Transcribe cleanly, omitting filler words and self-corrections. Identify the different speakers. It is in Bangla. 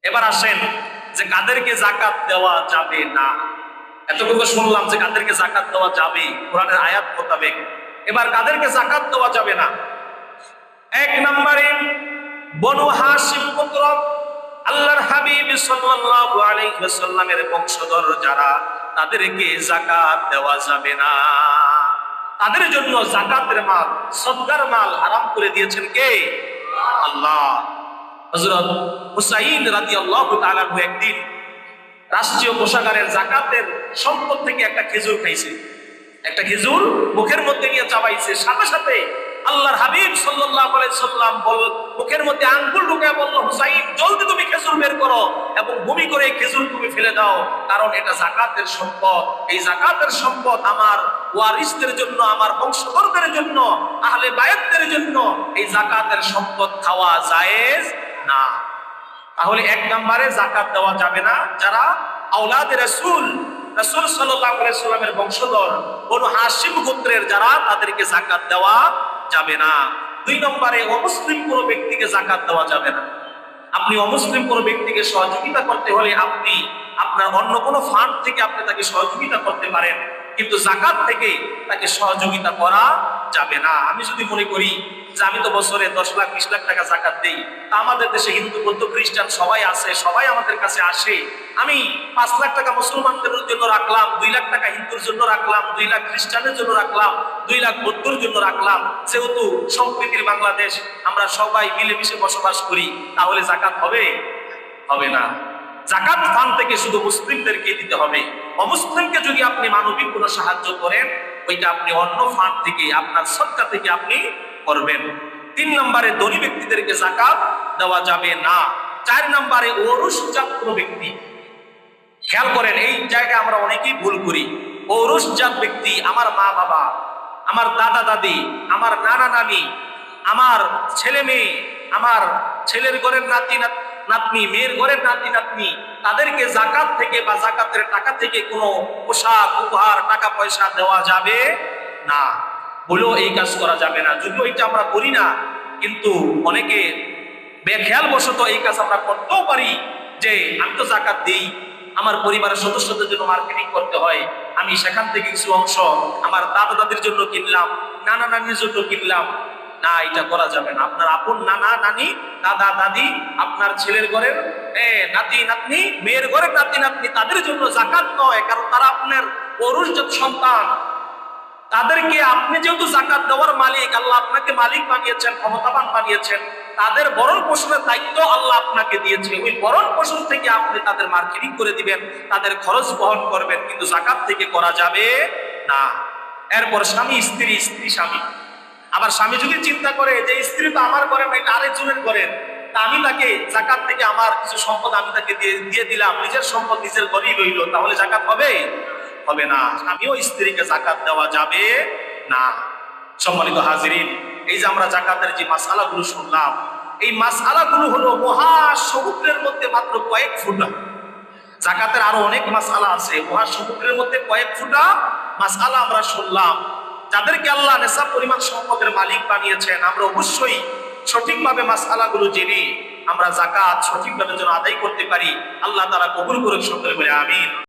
Speaker 1: এবার আসেন যে কাদেরকে যাকাত দেওয়া যাবে না। এতটুকু শুনলাম যে কাদেরকে যাকাত দেওয়া যাবে কোরআনের আয়াত মোতাবেক। এবার কাদেরকে যাকাত দেওয়া যাবে না? এক নম্বরে বনু হাশিম গোত্র, আল্লাহর হাবিব সাল্লাল্লাহু আলাইহি ওয়াসাল্লামের বংশধর যারা, তাদেরকে যাকাত দেওয়া যাবে না। তাদের জন্য যাকাতের মাল, সদকার মাল হারাম করে দিয়েছেন কে? আল্লাহ। হযরত হুসাইন রাদিয়াল্লাহু তাআলা একদিন রাষ্ট্রীয় কোষাগারের যাকাতের সম্পদ থেকে একটা খেজুর খাইছে। একটা খেজুর মুখের মধ্যে নিয়ে চাবাইছে, সাথে সাথে আল্লাহর হাবিব সাল্লাল্লাহু আলাইহি সাল্লাম মুখের মধ্যে আঙ্গুল ঢুকিয়ে বলল, হুসাইন জলদি তুমি খেজুর বের করো এবং বমি করে খেজুর তুমি ফেলে দাও, কারণ এটা যাকাতের সম্পদ। এই যাকাতের সম্পদ আমার ওয়ারিসদের জন্য, আমার বংশধরদের জন্য, আহলে বায়াতদের জন্য এই যাকাতের সম্পদ খাওয়া জায়েজ না। তাহলে এক নম্বরে যাকাত দেওয়া যাবে না যারা আওলাদে রাসূল, রাসূল সাল্লাল্লাহু আলাইহি সাল্লামের বংশধর বনু হাশিম গোত্রের যারা, তাদেরকে যাকাত দেওয়া যাবে না। দুই নম্বরে অমুসলিম কোনো ব্যক্তিকে যাকাত দেওয়া যাবে না। আপনি অমুসলিম কোনো ব্যক্তিকে সহযোগিতা করতে হলে আপনি আপনার অন্য কোনো ফান্ড থেকে আপনি তাকে সহযোগিতা করতে পারেন, কিন্তু যাকাত থেকে তাকে সহযোগিতা করা যাবে না। আমি যদি মনে করি যে আমি তো বছরে 10 লাখ 20 লাখ টাকা যাকাত দেই, তা আমাদের দেশে হিন্দু বৌদ্ধ খ্রিস্টান সবাই আছে, সবাই আমাদের কাছে আসে, আমি 5 লাখ টাকা মুসলমানদের জন্য রাখলাম, 2 লাখ টাকা হিন্দুর জন্য রাখলাম, 2 লাখ খ্রিস্টানের জন্য রাখলাম, 2 লাখ বৌদ্ধর জন্য রাখলাম, যেহেতু সম্প্রীতির বাংলাদেশ, আমরা সবাই মিলেমিশে বসবাস করি, তাহলে যাকাত হবে? হবে না। যাকাত ফান্ড থেকে শুধু মুসলিমদেরকে দিতে হবে। অমুসলিমকে যদি আপনি মানবিক কোনো সাহায্য করেন, ওইটা আপনি অন্য ফান্ড থেকে, আপনার সদকা থেকে আপনি করবেন। 3 নম্বরে ধনী ব্যক্তিদেরকে যাকাত দেওয়া যাবে না। 4 নম্বরে ওরসজাত কোনো ব্যক্তি, খেয়াল করেন এই জায়গায় আমরা অনেকেই ভুল করি। ওরসজাত ব্যক্তি আমার মা বাবা, আমার দাদা দাদি, আমার নানা নানি, আমার ছেলে মেয়ে, আমার ছেলের ঘরের নাতি নাতনি, মেয়ের ঘরের নাতি নাতনি, তাদেরকে যাকাত থেকে বা যাকাতের টাকা থেকে কোনো পোশাক উপহার টাকা পয়সা দেওয়া যাবে না। বলেও এই কাজ করা যাবে না। যদিও এটা আমরা করি না, কিন্তু অনেকে বেখেয়াল বশত এই কাজ আমরা করতেও পারি, যে আমি তো যাকাত দিই, আমার পরিবারের সদস্যদের জন্য মার্কেটিং করতে হয়, আমি সেখান থেকে কিছু অংশ আমার দাদা দাদির জন্য কিনলাম, নানা নানির জন্য কিনলাম। না, এটা করা যাবে না। আপনার আপন নানা নানি, দাদা দাদি, আপনার ছেলের ঘরের নাতি নাতনি, মেয়ের ঘরের নাতি নাতনি, তাদের জন্য যাকাত নয়, কারণ তারা আপনার ওরসজাত সন্তান। তাদেরকে আপনি যেহেতু যাকাত দেওয়ার মালিক, আল্লাহ আপনাকে মালিক বানিয়েছেন, ক্ষমতাবান বানিয়েছেন, তাদের ভরণ পোষণের দায়িত্ব আল্লাহ আপনাকে দিয়েছে। ওই ভরণ পোষণ থেকে আপনি তাদের মার্কেটিং করে দিবেন, তাদের খরচ বহন করবেন, কিন্তু যাকাত থেকে করা যাবে না। এরপর স্বামী স্ত্রী, স্ত্রী স্বামী। আবার স্বামী যদি চিন্তা করে যে স্ত্রী তো আমার ঘরে না, এটা আরেকজনের ঘরের, তা আমি তাকে যাকাত থেকে আমার কিছু সম্পদ আমি তাকে দিয়ে দিলাম, নিজের সম্পদ নিজের ঘরেই রইল, তাহলে যাকাত হবে? হবে না। স্বামীও স্ত্রীকে যাকাত দেওয়া যাবে না। সম্মানিত হাজিরিন, এই যে আমরা যাকাতের যে মাসআলাগুলো শুনলাম, এই মাসআলাগুলো হলো মহাসমুদ্রের মধ্যে মাত্র কয়েক ফুটা। যাকাতের আরো অনেক মাসআলা আছে, মহাসমুদ্রের মধ্যে কয়েক ফুটা মাসআলা আমরা শুনলাম। যাদেরকে আল্লাহ নেশা পরিমাণ সম্পদের মালিক বানিয়েছেন, আমরা অবশ্যই সঠিকভাবে মাসআলাগুলো জেনে আমরা যাকাত সঠিকভাবে যেন আদায় করতে পারি। আল্লাহ তাআলা কবুল করুক সকলে বলে আমিন।